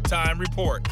Halftime Report.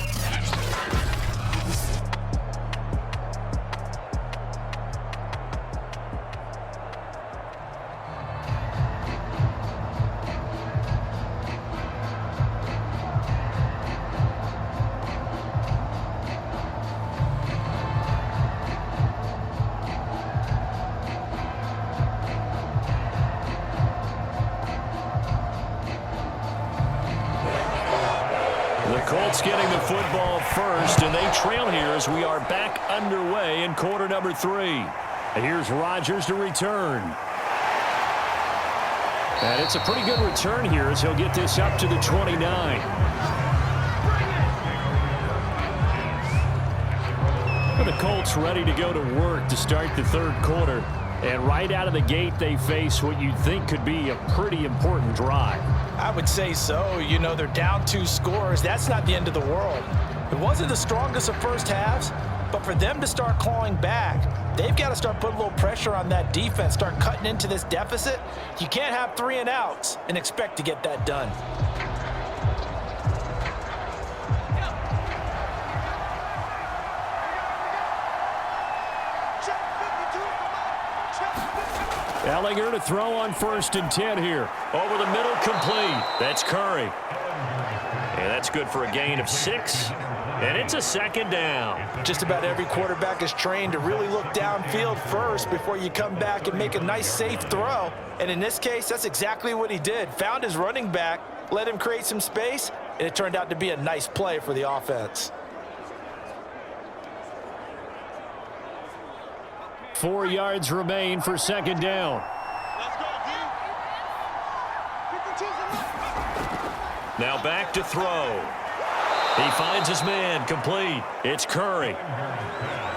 Colts getting the football first, and they trail here as we are back underway in quarter number 3. And here's Rodgers to return. And it's a pretty good return here as he'll get this up to the 29. The Colts ready to go to work to start the third quarter. And right out of the gate, they face what you'd think could be a pretty important drive. I would say so. You know, they're down 2 scores. That's not the end of the world. It wasn't the strongest of first halves, but for them to start clawing back, they've got to start putting a little pressure on that defense, start cutting into this deficit. You can't have 3 and outs and expect to get that done. Ellinger to throw on 1st and 10 here. Over the middle, complete. That's Curry. And that's good for a gain of 6. And it's a 2nd down. Just about every quarterback is trained to really look downfield first before you come back and make a nice, safe throw. And in this case, that's exactly what he did. Found his running back, let him create some space, and it turned out to be a nice play for the offense. 4 yards remain for 2nd down. Now back to throw. He finds his man, complete. It's Curry.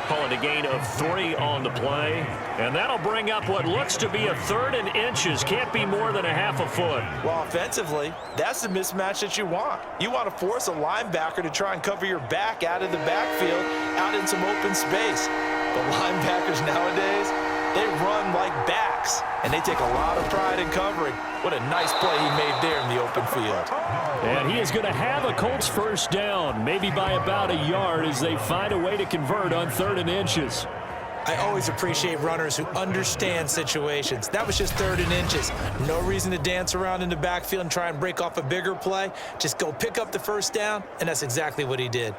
Call it a gain of 3 on the play. And that'll bring up what looks to be a 3rd and inches. Can't be more than a half a foot. Well, offensively, that's the mismatch that you want. You want to force a linebacker to try and cover your back out of the backfield, out in some open space. The linebackers nowadays, they run like backs, and they take a lot of pride in covering. What a nice play he made there in the open field. And he is going to have a Colts 1st down, maybe by about a yard as they find a way to convert on 3rd and inches. I always appreciate runners who understand situations. That was just 3rd and inches. No reason to dance around in the backfield and try and break off a bigger play. Just go pick up the 1st down, and that's exactly what he did.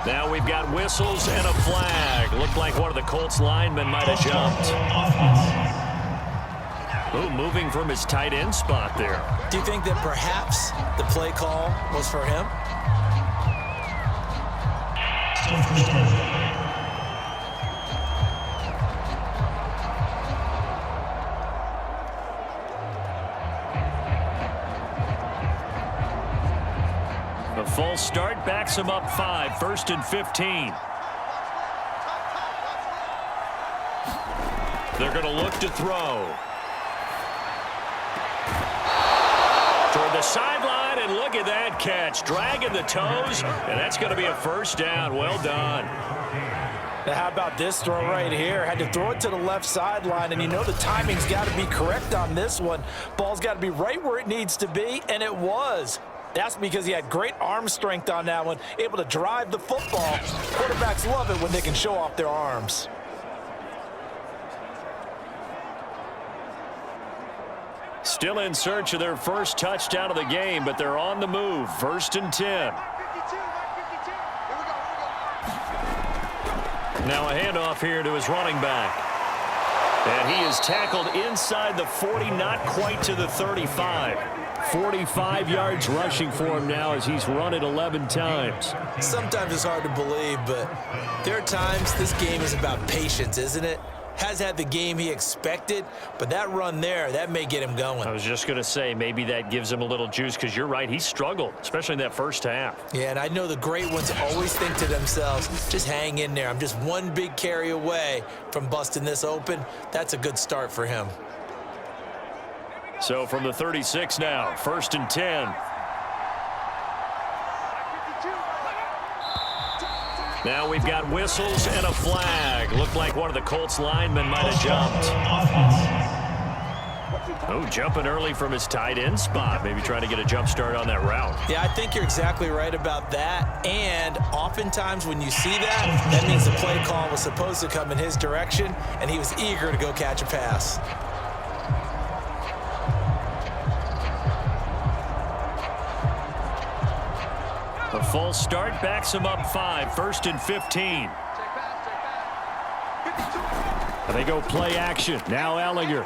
Now we've got whistles and a flag. Looked like one of the Colts linemen might have jumped. Ooh, moving from his tight end spot there. Do you think that perhaps the play call was for him? The false start backs him up 5, 1st and 15. They're going to look to throw. Toward the sideline, and look at that catch. Dragging the toes, and that's going to be a 1st down. Well done. Now how about this throw right here? Had to throw it to the left sideline, and you know the timing's got to be correct on this one. Ball's got to be right where it needs to be, and it was. That's because he had great arm strength on that one, able to drive the football. Quarterbacks love it when they can show off their arms. Still in search of their 1st touchdown of the game, but they're on the move. 1st and 10. Now a handoff here to his running back. And he is tackled inside the 40, not quite to the 35. 45 yards rushing for him now as he's run it 11 times. Sometimes it's hard to believe, but there are times this game is about patience, isn't it? Has had the game he expected, but that run there, that may get him going. I was just going to say, maybe that gives him a little juice, because you're right, he struggled, especially in that 1st half. Yeah, and I know the great ones always think to themselves, just hang in there. I'm just one big carry away from busting this open. That's a good start for him. So from the 36 now, 1st and 10. Now we've got whistles and a flag. Looked like one of the Colts linemen might have jumped. Oh, jumping early from his tight end spot. Maybe trying to get a jump start on that route. Yeah, I think you're exactly right about that. And oftentimes when you see that, that means the play call was supposed to come in his direction, and he was eager to go catch a pass. A false start backs him up 5, 1st and 15. And they go play action. Now Ellinger.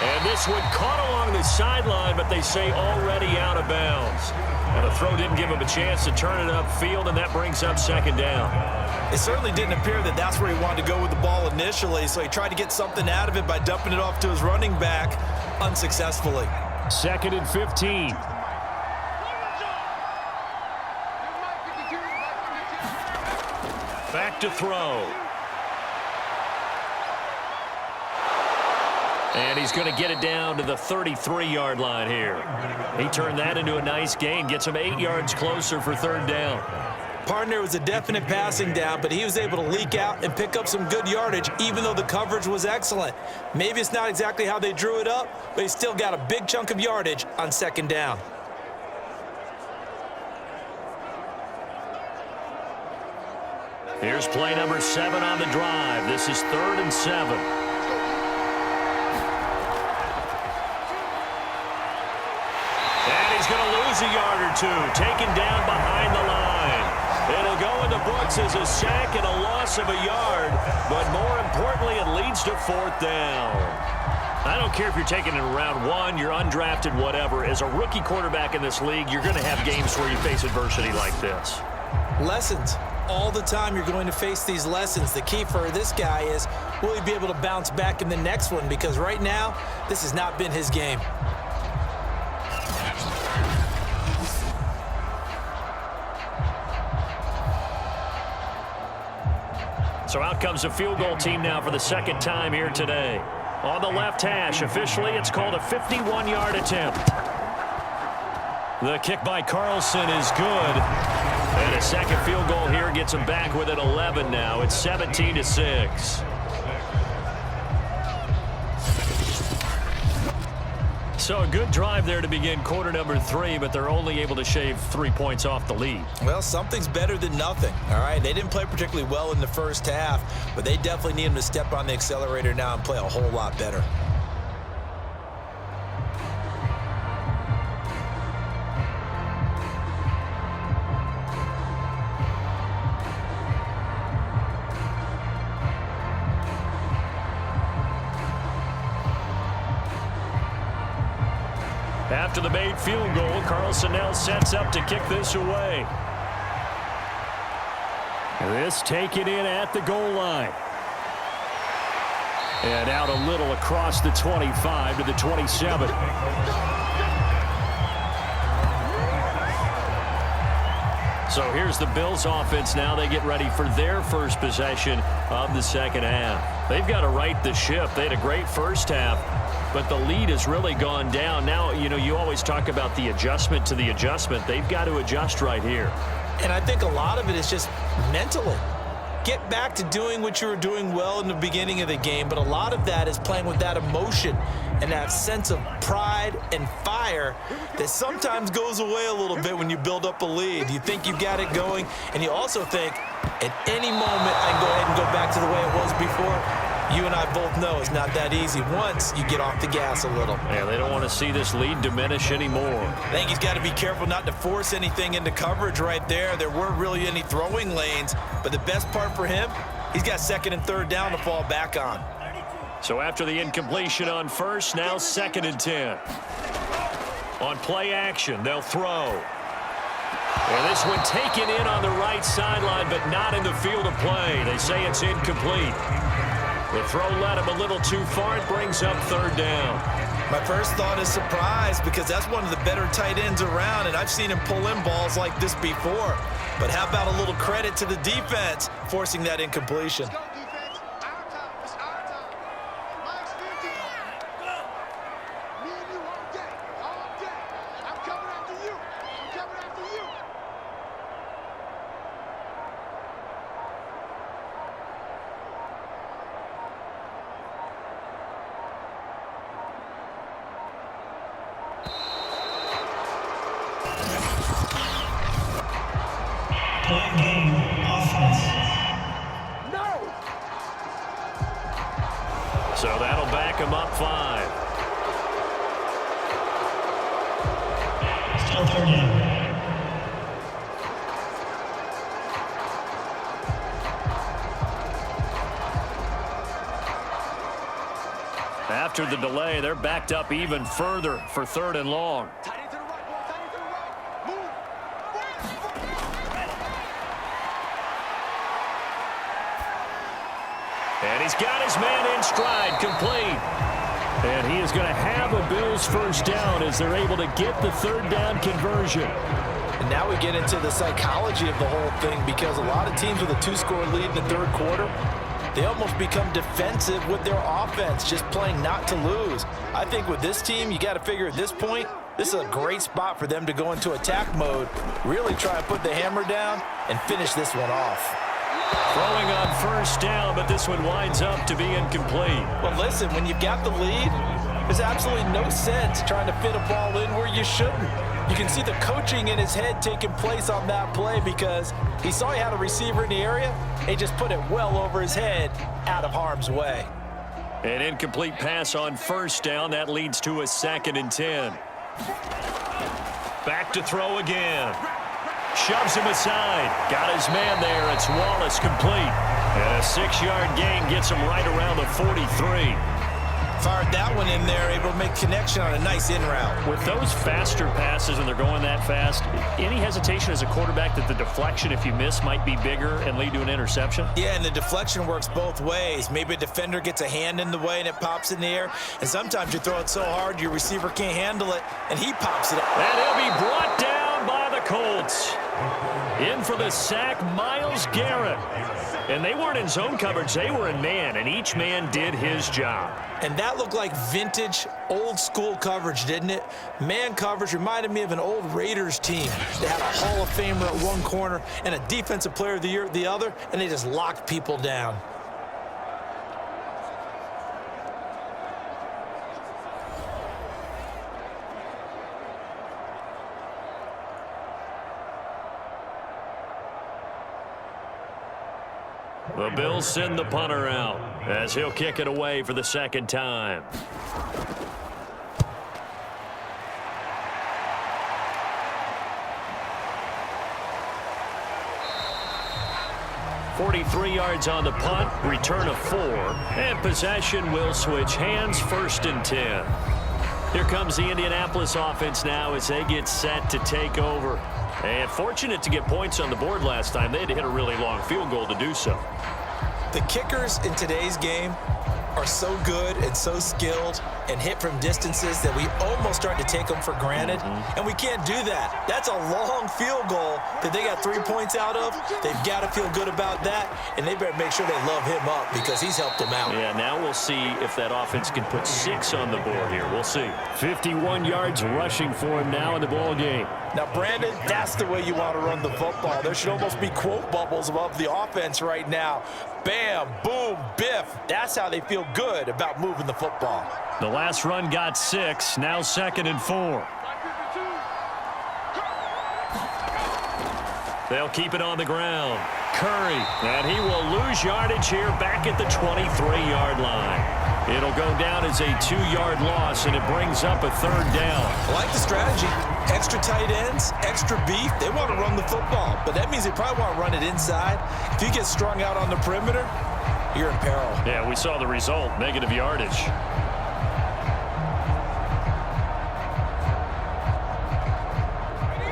And this one caught along the sideline, but they say already out of bounds. And the throw didn't give him a chance to turn it upfield, and that brings up 2nd down. It certainly didn't appear that that's where he wanted to go with the ball initially, so he tried to get something out of it by dumping it off to his running back unsuccessfully. 2nd and 15. Back to throw. And he's going to get it down to the 33-yard line here. He turned that into a nice gain, gets him 8 yards closer for 3rd down. Partner was a definite passing down, but he was able to leak out and pick up some good yardage, even though the coverage was excellent. Maybe it's not exactly how they drew it up, but he still got a big chunk of yardage on 2nd down. Here's play number 7 on the drive. This is 3rd and 7. Going to lose a yard or two, taken down behind the line. It'll go in the books as a sack and a loss of a yard, but more importantly, it leads to 4th down. I don't care if you're taking it in round 1, you're undrafted, whatever. As a rookie quarterback in this league, you're going to have games where you face adversity like this. Lessons. All the time you're going to face these lessons. The key for this guy is, will he be able to bounce back in the next one? Because right now, this has not been his game. So out comes a field goal team now for the 2nd time here today. On the left hash, officially it's called a 51-yard attempt. The kick by Carlson is good. And a 2nd field goal here gets him back within 11 now. It's 17-6. So a good drive there to begin quarter number 3, but they're only able to shave 3 points off the lead. Well, something's better than nothing, all right? They didn't play particularly well in the first half, but they definitely need him to step on the accelerator now and play a whole lot better. After the made field goal, Carlson now sets up to kick this away. This taken in at the goal line. And out a little across the 25 to the 27. So here's the Bills offense now. They get ready for their first possession of the 2nd half. They've got to right the ship. They had a great first half, but the lead has really gone down. Now, you know, you always talk about the adjustment to the adjustment. They've got to adjust right here. And I think a lot of it is just mentally. Get back to doing what you were doing well in the beginning of the game, but a lot of that is playing with that emotion and that sense of pride and fire that sometimes goes away a little bit when you build up a lead. You think you've got it going, and you also think, at any moment I can go ahead and go back to the way it was before. You and I both know it's not that easy once you get off the gas a little. Yeah, they don't want to see this lead diminish anymore. I think he's got to be careful not to force anything into coverage right there. There weren't really any throwing lanes, but the best part for him, he's got 2nd and 3rd down to fall back on. So after the incompletion on first, now 2nd and 10. On play action, they'll throw. And this one taken in on the right sideline, but not in the field of play. They say it's incomplete. The throw led him a little too far. It brings up 3rd down. My first thought is surprise, because that's one of the better tight ends around, and I've seen him pull in balls like this before. But how about a little credit to the defense forcing that incompletion? Point game, offense. So that'll back him up 5. Still third down. After the delay, they're backed up even further for 3rd and long. And he's got his man in stride, complete. And he is going to have a Bills first down as they're able to get the 3rd down conversion. And now we get into the psychology of the whole thing, because a lot of teams with a 2-score lead in the 3rd quarter, they almost become defensive with their offense, just playing not to lose. I think with this team, you got to figure at this point, this is a great spot for them to go into attack mode, really try and put the hammer down and finish this one off. Throwing on first down, but this one winds up to be incomplete. Well, listen, when you've got the lead, there's absolutely no sense trying to fit a ball in where you shouldn't. You can see the coaching in his head taking place on that play, because he saw he had a receiver in the area, and he just put it well over his head out of harm's way. An incomplete pass on first down. That leads to a 2nd and 10. Back to throw again. Shoves him aside. Got his man there. It's Wallace, complete. And a 6-yard gain gets him right around the 43. Fired that one in there, able to make connection on a nice in route. With those faster passes, and they're going that fast, any hesitation as a quarterback that the deflection, if you miss, might be bigger and lead to an interception? Yeah, and the deflection works both ways. Maybe a defender gets a hand in the way and it pops in the air, and sometimes you throw it so hard your receiver can't handle it, and he pops it up. And he'll be brought down by the Colts. In for the sack, Myles Garrett. And they weren't in zone coverage, they were in man, and each man did his job. And that looked like vintage, old-school coverage, didn't it? Man coverage reminded me of an old Raiders team. They had a Hall of Famer at one corner and a Defensive Player of the Year at the other, and they just locked people down. The Bills send the punter out as he'll kick it away for the 2nd time. "43 yards on the punt, return of 4, and possession will switch hands, 1st and 10. Here comes the Indianapolis offense now as they get set to take over. And fortunate to get points on the board last time. They had to hit a really long field goal to do so. The kickers in today's game are so good and so skilled and hit from distances that we almost start to take them for granted, and we can't do that. That's a long field goal that they got 3 points out of. They've got to feel good about that, and they better make sure they love him up because he's helped them out. Yeah, now we'll see if that offense can put 6 on the board here. We'll see. 51 yards rushing for him now in the ball game. Now, Brandon, that's the way you want to run the football. There should almost be quote bubbles above the offense right now. Bam, boom, biff. That's how they feel good about moving the football. The last run got 6, now 2nd and 4. They'll keep it on the ground. Curry, and he will lose yardage here back at the 23-yard line. It'll go down as a 2-yard loss, and it brings up a 3rd down. I like the strategy. Extra tight ends, extra beef. They want to run the football, but that means they probably want to run it inside. If you get strung out on the perimeter, you're in peril. Yeah, we saw the result, negative yardage.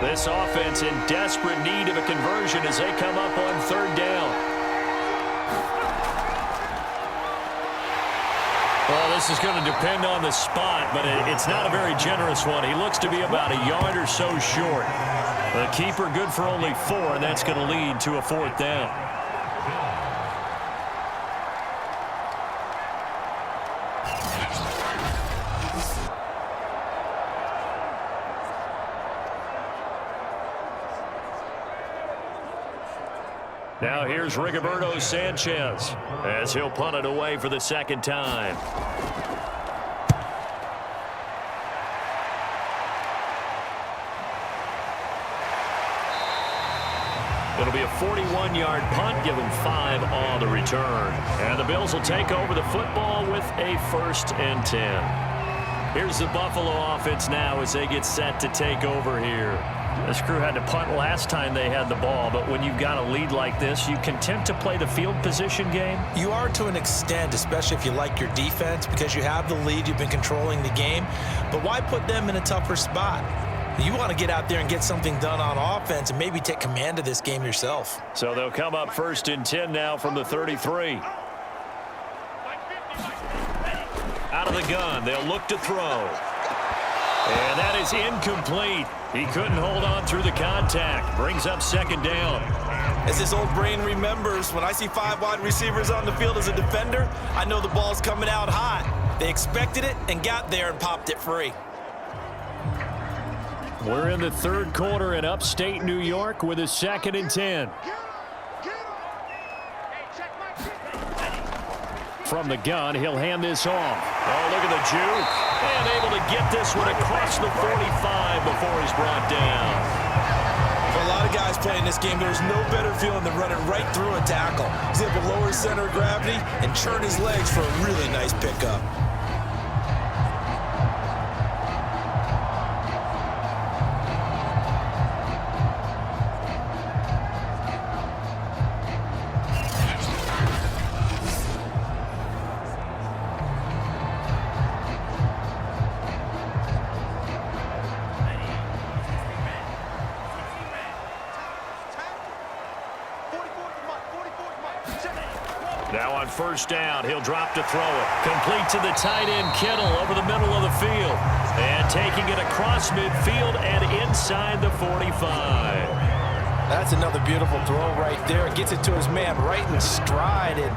This offense in desperate need of a conversion as they come up on 3rd down. Well, this is going to depend on the spot, but it's not a very generous one. He looks to be about a yard or so short. The keeper good for only 4, and that's going to lead to a 4th down. Now here's Rigoberto Sanchez as he'll punt it away for the 2nd time. It'll be a 41-yard punt, give them 5 on the return. And the Bills will take over the football with a 1st and 10. Here's the Buffalo offense now as they get set to take over here. This crew had to punt last time they had the ball, but when you've got a lead like this, you content to play the field position game? You are to an extent, especially if you like your defense, because you have the lead, you've been controlling the game. But why put them in a tougher spot? You want to get out there and get something done on offense and maybe take command of this game yourself. So they'll come up 1st and 10 now from the 33. Out of the gun, they'll look to throw. And that is incomplete. He couldn't hold on through the contact. Brings up 2nd down. As his old brain remembers, when I see 5 wide receivers on the field as a defender, I know the ball's coming out hot. They expected it and got there and popped it free. We're in the 3rd quarter in upstate New York with a 2nd and 10. From the gun, he'll hand this off. Oh, look at the juke. And able to get this one across the 45 before he's brought down. For a lot of guys playing this game, there's no better feeling than running right through a tackle. He's able to lower his center of gravity and churn his legs for a really nice pickup. Now on 1st down, he'll drop to throw it. Complete to the tight end, Kittle, over the middle of the field. And taking it across midfield and inside the 45. That's another beautiful throw right there. Gets it to his man right in stride. And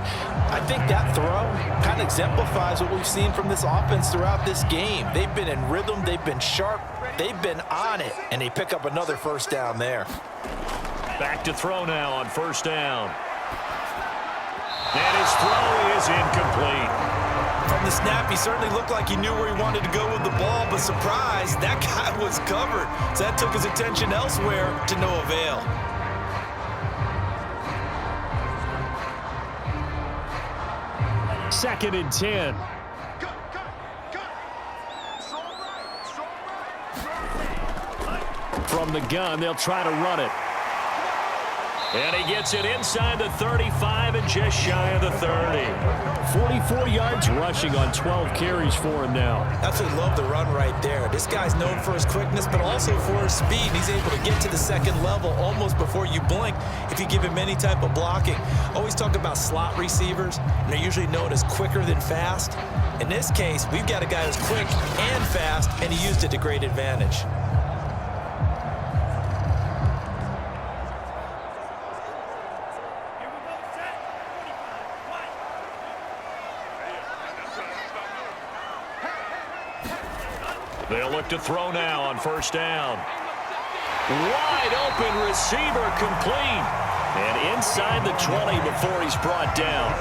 I think that throw kind of exemplifies what we've seen from this offense throughout this game. They've been in rhythm. They've been sharp. They've been on it. And they pick up another 1st down there. Back to throw now on 1st down. And his throw is incomplete. From the snap, he certainly looked like he knew where he wanted to go with the ball, but surprise, that guy was covered. So that took his attention elsewhere to no avail. Second and 10. From the gun, they'll try to run it. And he gets it inside the 35 and just shy of the 30. 44 yards rushing on 12 carries for him now. Absolutely love the run right there. This guy's known for his quickness, but also for his speed. He's able to get to the 2nd level almost before you blink if you give him any type of blocking. Always talk about slot receivers, and they're usually known as quicker than fast. In this case, we've got a guy who's quick and fast, and he used it to great advantage. They'll look to throw now on 1st down. Wide open receiver complete. And inside the 20 before he's brought down.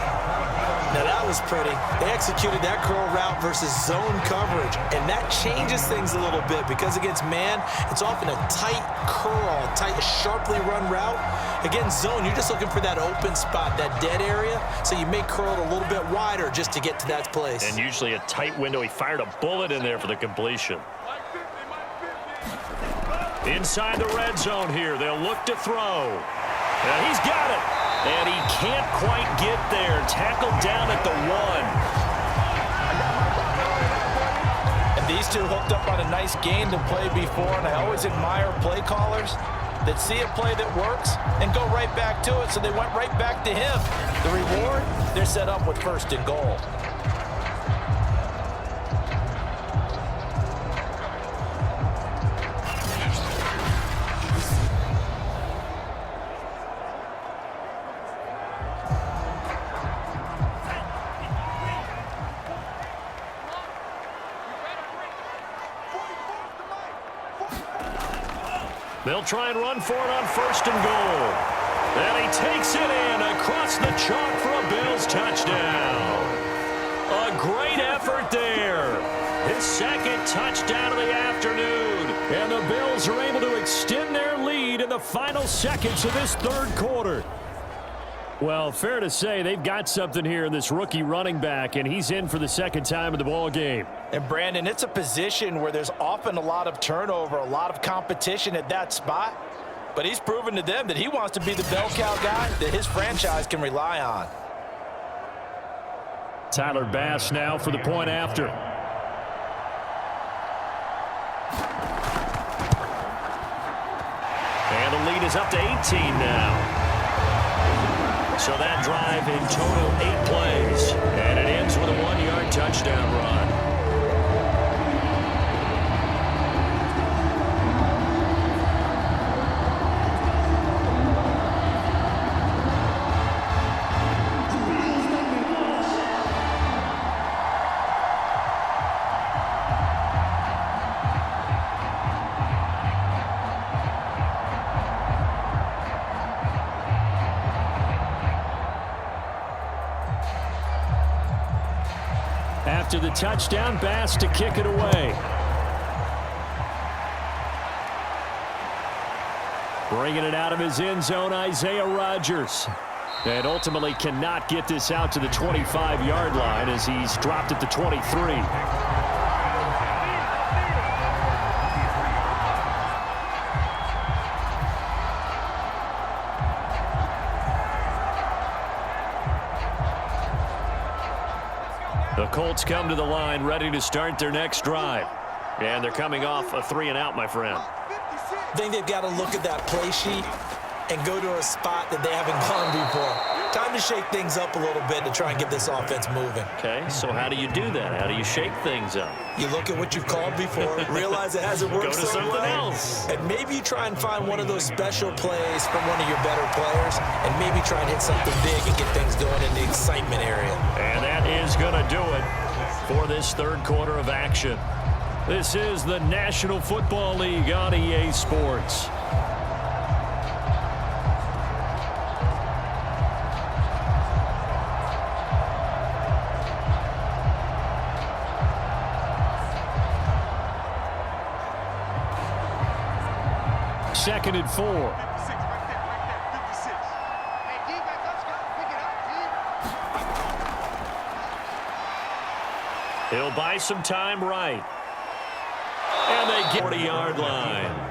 Now that was pretty. They executed that curl route versus zone coverage, and that changes things a little bit because against man, it's often a tight curl, tight, sharply run route. Against zone, you're just looking for that open spot, that dead area, so you may curl it a little bit wider just to get to that place. And usually a tight window. He fired a bullet in there for the completion. Inside the red zone here, they'll look to throw. And he's got it. And he can't quite get there. Tackled down at the 1. And these two hooked up on a nice gain to play before, and I always admire play callers that see a play that works and go right back to it, so they went right back to him. The reward, they're set up with 1st and goal. They'll try and run for it on 1st and goal. And he takes it in across the chalk for a Bills touchdown. A great effort there. His 2nd touchdown of the afternoon. And the Bills are able to extend their lead in the the final seconds of this third quarter. Well, fair to say they've got something here in this rookie running back, and he's in for the second time in the ball game. And, Brandon, it's a position where there's often a lot of turnover, a lot of competition at that spot. But he's proven to them that he wants to be the bell cow guy that his franchise can rely on. Tyler Bass now for the point after. And the lead is up to 18 now. So that drive in total 8 plays. And it ends with a 1-yard touchdown run. After the touchdown, Bass to kick it away. Bringing it out of his end zone, Isaiah Rodgers. And ultimately cannot get this out to the 25-yard line as he's dropped at the 23. The Colts come to the line ready to start their next drive. And they're coming off a 3-and-out, my friend. I think they've got to look at that play sheet and go to a spot that they haven't gone before. Time to shake things up a little bit to try and get this offense moving. Okay, so how do you do that? How do you shake things up? You look at what you've called before, realize it hasn't worked Go to so something well, else. and maybe you try and find one of those special plays from one of your better players, and maybe try and hit something big and get things going in the excitement area. And that is going to do it for this third quarter of action. This is the National Football League on EA Sports. Second and 4. He'll buy some time right. And they get 40-yard line.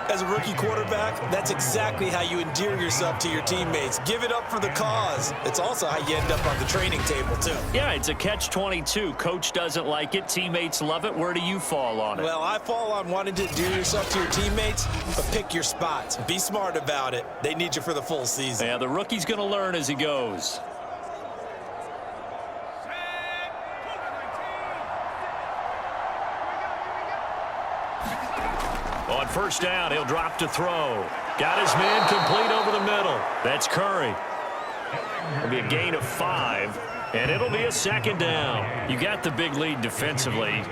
As a rookie quarterback, that's exactly how you endear yourself to your teammates. Give it up for the cause. It's also how you end up on the training table, too. Yeah, it's a catch-22. Coach doesn't like it. Teammates love it. Where do you fall on it? Well, I fall on wanting to endear yourself to your teammates, but pick your spots. Be smart about it. They need you for the full season. Yeah, the rookie's going to learn as he goes. On first down, he'll drop to throw. Got his man complete over the middle. That's Curry. It'll be a gain of 5, and it'll be a second down. You got the big lead defensively.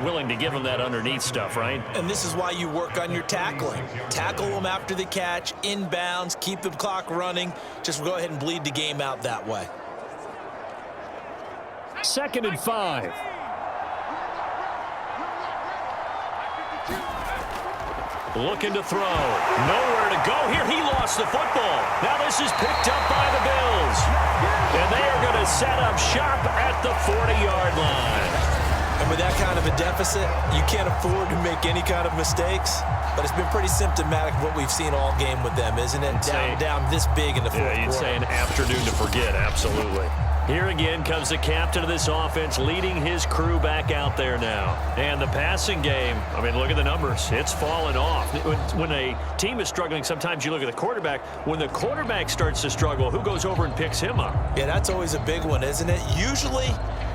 Willing to give him that underneath stuff, right? And this is why you work on your tackling. Tackle them after the catch, inbounds, keep the clock running. Just go ahead and bleed the game out that way. Second and 5. Looking to throw. Nowhere to go here. He lost the football. Now this is picked up by the Bills. And they are going to set up shop at the 40-yard line. And with that kind of a deficit, you can't afford to make any kind of mistakes. But it's been pretty symptomatic of what we've seen all game with them, isn't it? Down this big in the fourth quarter. Yeah, you'd say an afternoon to forget, absolutely. Here again comes the captain of this offense leading his crew back out there now. And the passing game, I mean, look at the numbers. It's fallen off. When a team is struggling, sometimes you look at the quarterback. When the quarterback starts to struggle, who goes over and picks him up? Yeah, that's always a big one, isn't it? Usually,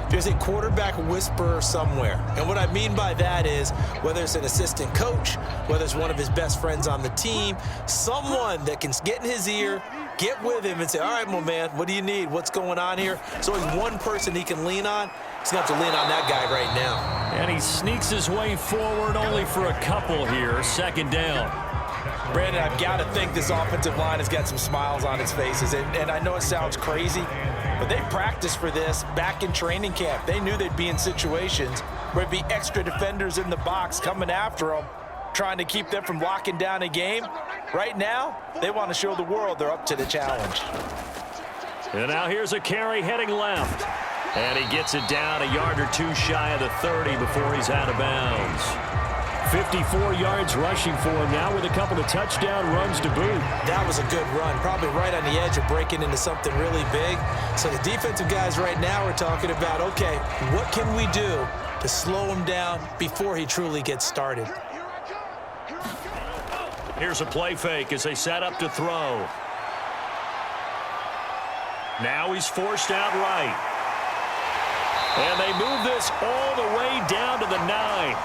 there's a quarterback whisperer somewhere. And what I mean by that is whether it's an assistant coach, whether it's one of his best friends on the team, someone that can get in his ear, get with him and say, all right, my man, what do you need? What's going on here? So he's one person he can lean on. He's going to have to lean on that guy right now. And he sneaks his way forward only for a couple here. Second down. Brandon, I've got to think this offensive line has got some smiles on its faces. And I know it sounds crazy, but they practiced for this back in training camp. They knew they'd be in situations where it'd be extra defenders in the box coming after them, trying to keep them from locking down a game. Right now, they want to show the world they're up to the challenge. And now here's a carry heading left. And he gets it down a yard or two shy of the 30 before he's out of bounds. 54 yards rushing for him now with a couple of touchdown runs to boot. That was a good run, probably right on the edge of breaking into something really big. So the defensive guys right now are talking about, okay, what can we do to slow him down before he truly gets started? Here's a play fake as they set up to throw. Now he's forced out right. And they move this all the way down to the 9.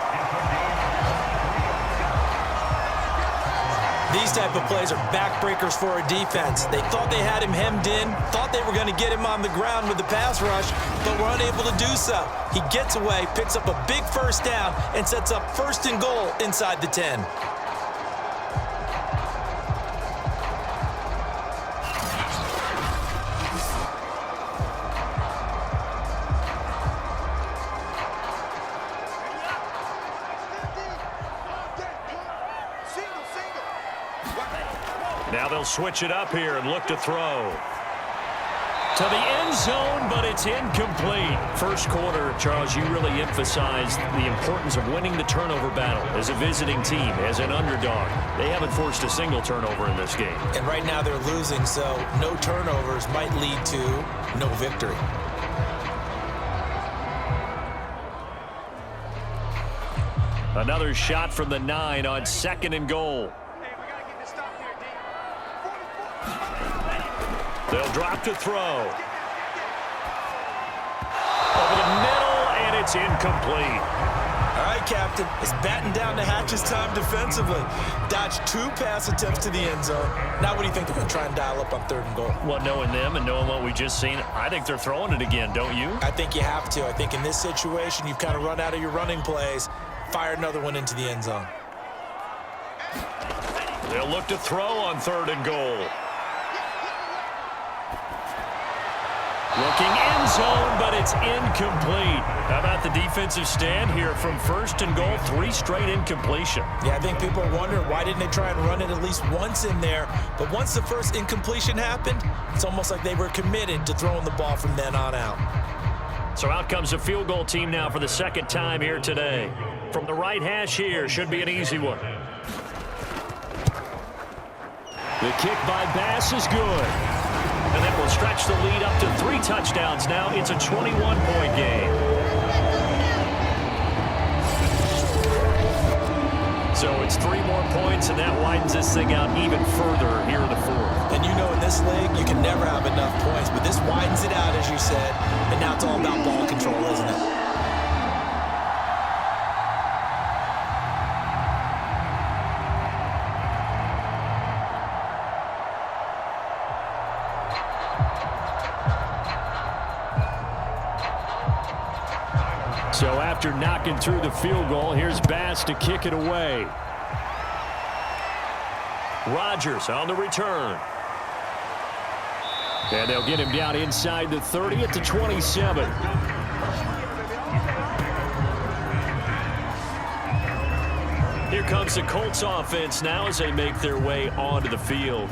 These type of plays are backbreakers for a defense. They thought they had him hemmed in, thought they were going to get him on the ground with the pass rush, but were unable to do so. He gets away, picks up a big first down, and sets up 1st and goal inside the 10. Now they'll switch it up here and look to throw. To the end zone, but it's incomplete. First quarter, Charles, you really emphasized the importance of winning the turnover battle as a visiting team, as an underdog. They haven't forced a single turnover in this game. And right now they're losing, so no turnovers might lead to no victory. Another shot from the 9 on 2nd and goal. They'll drop to throw. Over the middle, and it's incomplete. All right, Captain. It's batten down the hatches time defensively. Dodged 2 pass attempts to the end zone. Now what do you think they're going to try and dial up on 3rd and goal? Well, knowing them and knowing what we just seen, I think they're throwing it again, don't you? I think you have to. I think in this situation, you've kind of run out of your running plays. Fire another one into the end zone. They'll look to throw on 3rd and goal. Looking end zone, but it's incomplete. How about the defensive stand here from 1st and goal, 3 straight incompletion? Yeah, I think people are wondering why didn't they try and run it at least once in there. But once the first incompletion happened, it's almost like they were committed to throwing the ball from then on out. So out comes a field goal team now for the 2nd time here today. From the right hash here, should be an easy one. The kick by Bass is good. And that will stretch the lead up to 3 touchdowns now. It's a 21-point game. So it's 3 more points, and that widens this thing out even further here in the 4th. And you know in this league, you can never have enough points, but this widens it out, as you said, and now it's all about ball control, isn't it? So after knocking through the field goal, here's Bass to kick it away. Rodgers on the return. And they'll get him down inside the 30 at the 27. Here comes the Colts offense now as they make their way onto the field.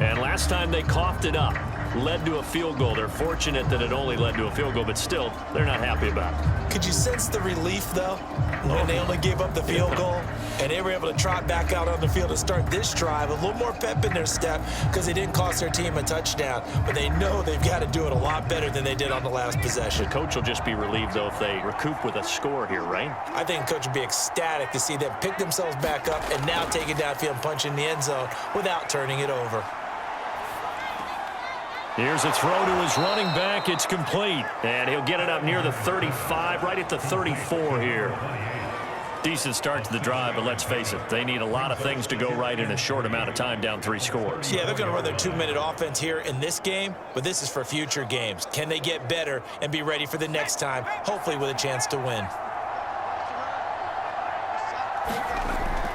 And last time they coughed it up, led to a field goal. They're fortunate that it only led to a field goal, but still, they're not happy about it. Could you sense the relief, though, when they only gave up the field goal and they were able to trot back out on the field to start this drive? A little more pep in their step because they didn't cost their team a touchdown, but they know they've got to do it a lot better than they did on the last possession. The coach will just be relieved, though, if they recoup with a score here, right? I think the coach would be ecstatic to see them pick themselves back up and now take it downfield and punch in the end zone without turning it over. Here's a throw to his running back. It's complete. And he'll get it up near the 35, right at the 34 here. Decent start to the drive, but let's face it, they need a lot of things to go right in a short amount of time, down 3 scores. Yeah, they're going to run their 2-minute offense here in this game, but this is for future games. Can they get better and be ready for the next time, hopefully with a chance to win?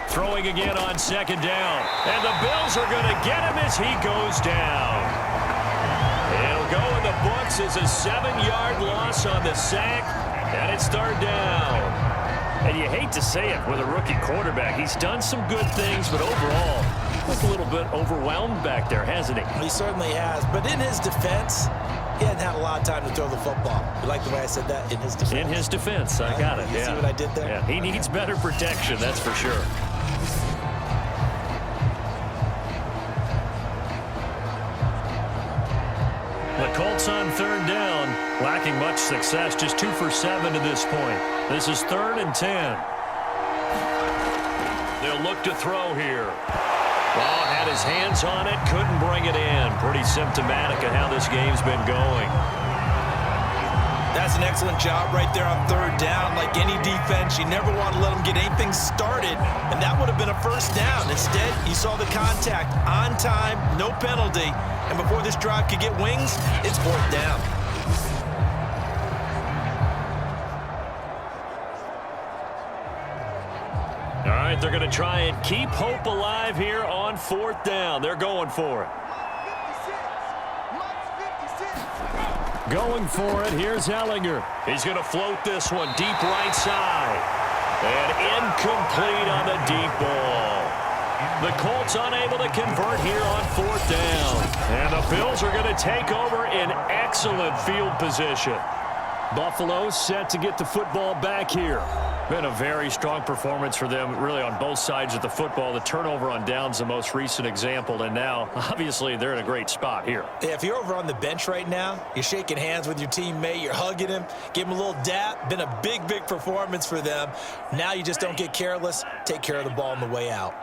Throwing again on 2nd down. And the Bills are going to get him as he goes down. It'll go in the books as a 7-yard loss on the sack, and it's 3rd down. And you hate to say it with a rookie quarterback. He's done some good things, but overall, looks a little bit overwhelmed back there, hasn't he? He certainly has. But in his defense, he hadn't had a lot of time to throw the football. You like the way I said that? In his defense? In his defense. I got it. You see what I did there? Yeah, he needs better protection, that's for sure. The Colts on third down, lacking much success, just 2 for 7 to this point. This is 3rd and 10. They'll look to throw here. Well, had his hands on it, couldn't bring it in. Pretty symptomatic of how this game's been going. That's an excellent job right there on third down. Like any defense, you never want to let them get anything started, and that would have been a first down. Instead, you saw the contact on time, no penalty, and before this drive could get wings, it's 4th down. All right, they're going to try and keep hope alive here on 4th down. They're going for it. Going for it, here's Ellinger. He's going to float this one deep right side. And incomplete on the deep ball. The Colts unable to convert here on 4th down. And the Bills are going to take over in excellent field position. Buffalo set to get the football back here. Been a very strong performance for them, really, on both sides of the football. The turnover on downs, the most recent example, and now, obviously, they're in a great spot here. Yeah, if you're over on the bench right now, you're shaking hands with your teammate, you're hugging him, give him a little dap. Been a big, big performance for them. Now you just don't get careless. Take care of the ball on the way out.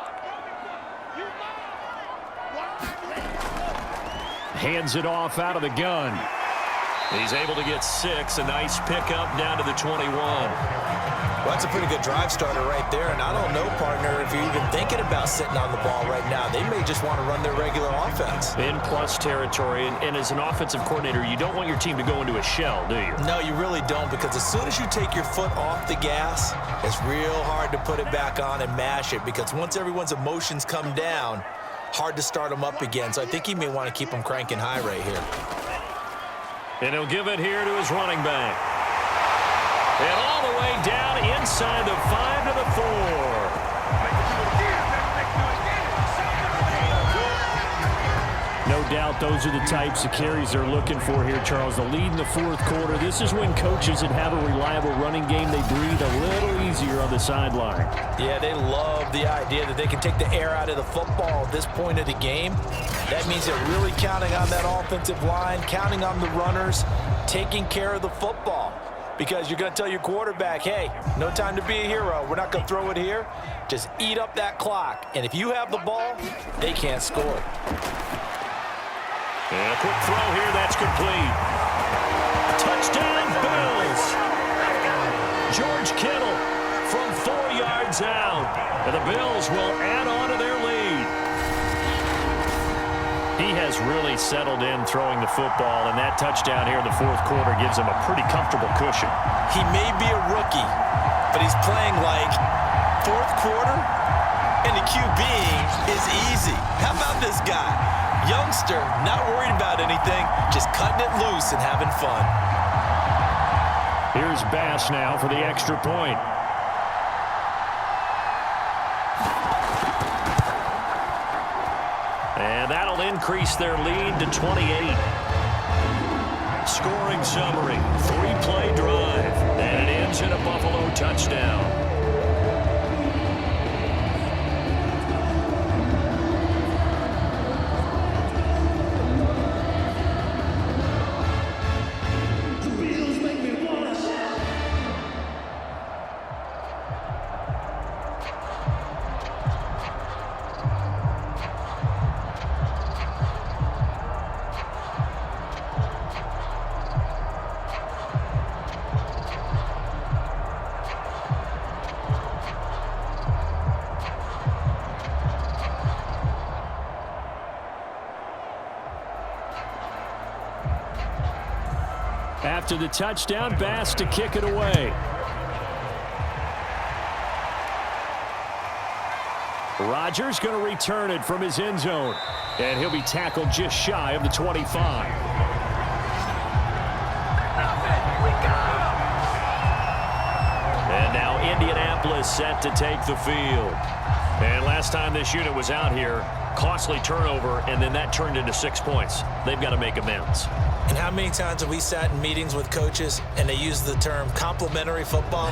Hands it off out of the gun. He's able to get 6. A nice pickup down to the 21. Well, that's a pretty good drive starter right there, and I don't know, partner, if you're even thinking about sitting on the ball right now. They may just want to run their regular offense. In plus territory, and as an offensive coordinator, you don't want your team to go into a shell, do you? No, you really don't, because as soon as you take your foot off the gas, it's real hard to put it back on and mash it, because once everyone's emotions come down, hard to start them up again. So I think he may want to keep them cranking high right here. And he'll give it here to his running back. And all the way down inside the 5 to the 4. No doubt those are the types of carries they're looking for here, Charles. The lead in the 4th quarter. This is when coaches that have a reliable running game, they breathe a little easier on the sideline. Yeah, they love the idea that they can take the air out of the football at this point of the game. That means they're really counting on that offensive line, counting on the runners, taking care of the football. Because you're going to tell your quarterback, hey, no time to be a hero. We're not going to throw it here. Just eat up that clock. And if you have the ball, they can't score. And a quick throw here, that's complete. Touchdown, Bills. George Kittle from 4 yards out. And the Bills will add on to their lead. He has really settled in throwing the football, and that touchdown here in the 4th quarter gives him a pretty comfortable cushion. He may be a rookie, but he's playing like 4th quarter, and the QB is easy. How about this guy? Youngster, not worried about anything, just cutting it loose and having fun. Here's Bass now for the extra point. And that'll increase their lead to 28. Scoring summary, 3-play drive, and it ends in a Buffalo touchdown. After the touchdown, Bass to kick it away. Rodgers going to return it from his end zone. And he'll be tackled just shy of the 25. And now Indianapolis helpless, set to take the field. And last time this unit was out here, costly turnover, and then that turned into 6 points. They've got to make amends. And how many times have we sat in meetings with coaches and they use the term complementary football?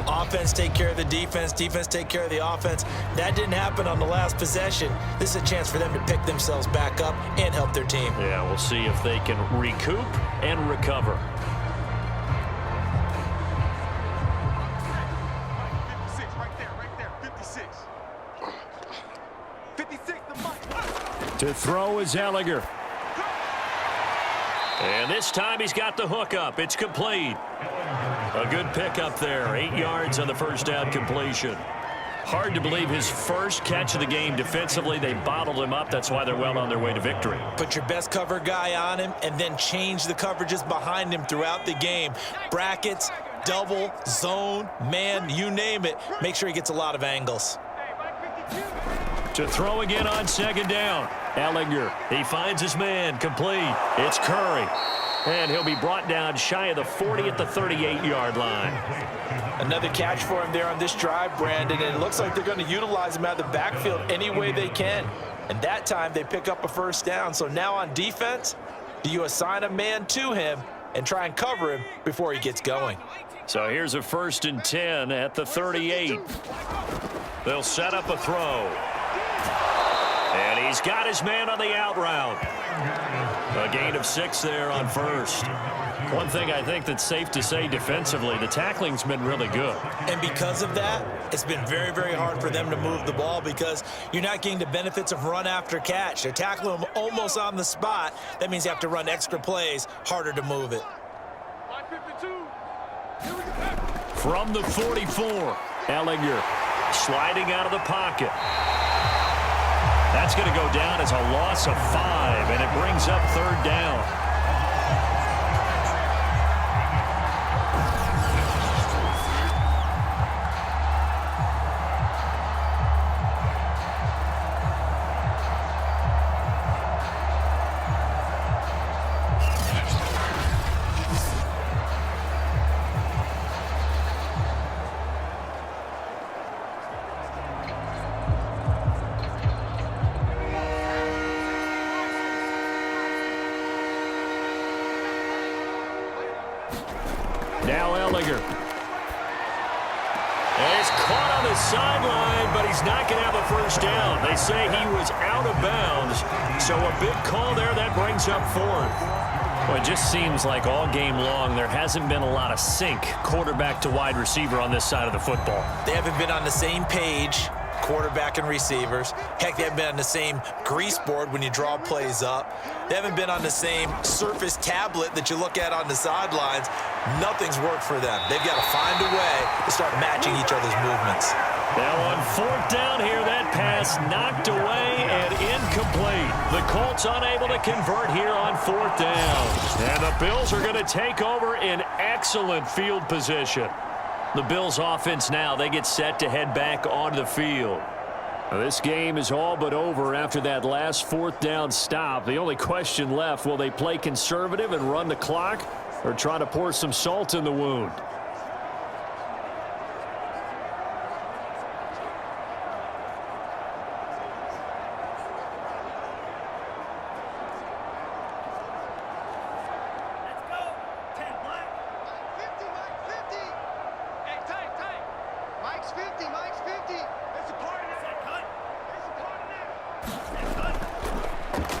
Offense take care of the defense, defense take care of the offense. That didn't happen on the last possession. This is a chance for them to pick themselves back up and help their team. Yeah, we'll see if they can recoup and recover. To throw is Ellinger. And this time he's got the hook up. It's complete. A good pickup there. 8 yards on the first down completion. Hard to believe his first catch of the game defensively. They bottled him up. That's why they're well on their way to victory. Put your best cover guy on him and then change the coverages behind him throughout the game. Brackets, double, zone, man, you name it. Make sure he gets a lot of angles. To throw again on second down. Ellinger, he finds his man, complete. It's Curry. And he'll be brought down shy of the 40 at the 38-yard line. Another catch for him there on this drive, Brandon, and it looks like they're going to utilize him out of the backfield any way they can. And that time they pick up a first down. So now on defense, do you assign a man to him and try and cover him before he gets going? So here's a 1st and 10 at the 38. They'll set up a throw. And he's got his man on the out route. A gain of 6 there on first. One thing I think that's safe to say defensively, the tackling's been really good. And because of that, it's been very, very hard for them to move the ball because you're not getting the benefits of run after catch. They're tackling him almost on the spot. That means you have to run extra plays, harder to move it. From the 44, Ellinger sliding out of the pocket. That's going to go down as a loss of 5, and it brings up 3rd down. Now Ellinger. And he's caught on the sideline, but he's not going to have a first down. They say he was out of bounds, so a big call there that brings up 4th. Well, it just seems like all game long there hasn't been a lot of sync quarterback to wide receiver on this side of the football. They haven't been on the same page, quarterback and receivers. Heck, they haven't been on the same grease board when you draw plays up. They haven't been on the same surface tablet that you look at on the sidelines. Nothing's worked for them. They've got to find a way to start matching each other's movements. Now on 4th down here, that pass knocked away and incomplete. The Colts unable to convert here on 4th down. And the Bills are going to take over in excellent field position. The Bills offense now, they get set to head back onto the field. Now, this game is all but over after that last 4th down stop. The only question left, will they play conservative and run the clock or try to pour some salt in the wound?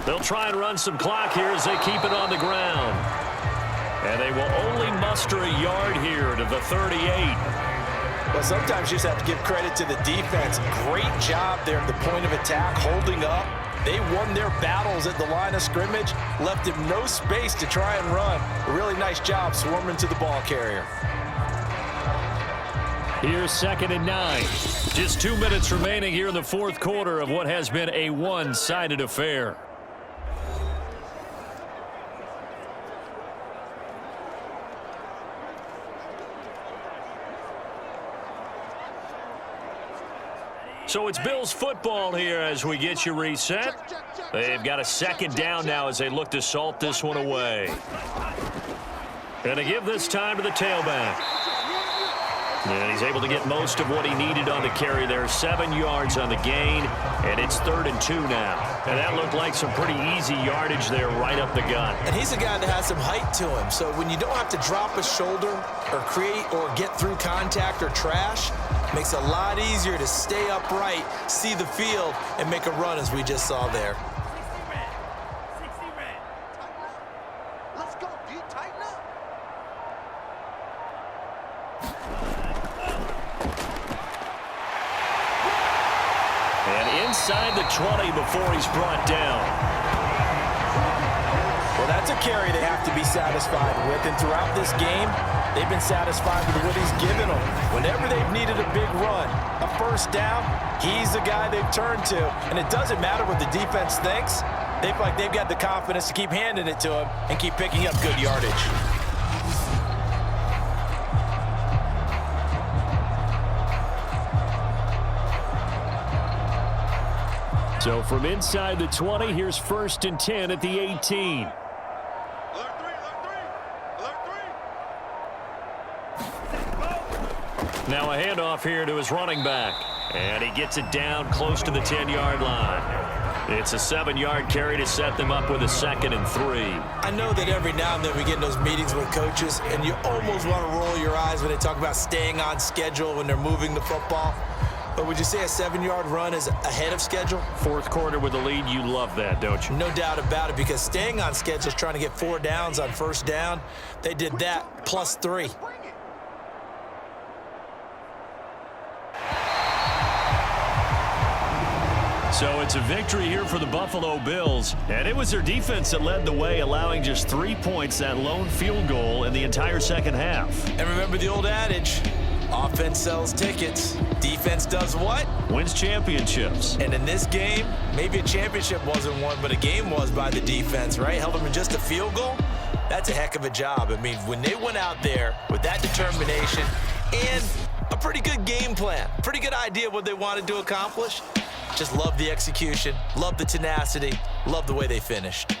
They'll try and run some clock here as they keep it on the ground. And they will only muster a yard here to the 38. Well, sometimes you just have to give credit to the defense. Great job there at the point of attack, holding up. They won their battles at the line of scrimmage, left him no space to try and run. A really nice job swarming to the ball carrier. Here's 2nd and 9. Just 2 minutes remaining here in the 4th quarter of what has been a one-sided affair. So it's Bills football here as we get you reset. They've got a 2nd down now as they look to salt this one away. Going to give this time to the tailback. And he's able to get most of what he needed on the carry there. 7 yards on the gain, and it's 3rd and 2 now. And that looked like some pretty easy yardage there right up the gut. And he's a guy that has some height to him. So when you don't have to drop a shoulder or create or get through contact or trash, it makes it a lot easier to stay upright, see the field, and make a run as we just saw there. Inside the 20 before he's brought down. Well, that's a carry they have to be satisfied with, and throughout this game, they've been satisfied with what he's given them. Whenever they've needed a big run, a first down, he's the guy they've turned to, and it doesn't matter what the defense thinks. They feel like they've got the confidence to keep handing it to him and keep picking up good yardage. So from inside the 20, here's 1st and 10 at the 18. Now a handoff here to his running back. And he gets it down close to the 10-yard line. It's a 7-yard carry to set them up with a 2nd and 3. I know that every now and then we get in those meetings with coaches, and you almost want to roll your eyes when they talk about staying on schedule when they're moving the football. But would you say a 7-yard run is ahead of schedule? 4th quarter with the lead, you love that, don't you? No doubt about it, because staying on schedule is trying to get 4 downs on first down. They did that plus 3. So it's a victory here for the Buffalo Bills, and it was their defense that led the way, allowing just 3 points, that lone field goal in the entire second half. And remember the old adage, offense sells tickets. Defense does what? Wins championships. And in this game, maybe a championship wasn't won, but a game was by the defense, right? Held them in just a field goal. That's a heck of a job. I mean, when they went out there with that determination and a pretty good game plan, pretty good idea of what they wanted to accomplish, just love the execution, love the tenacity, love the way they finished.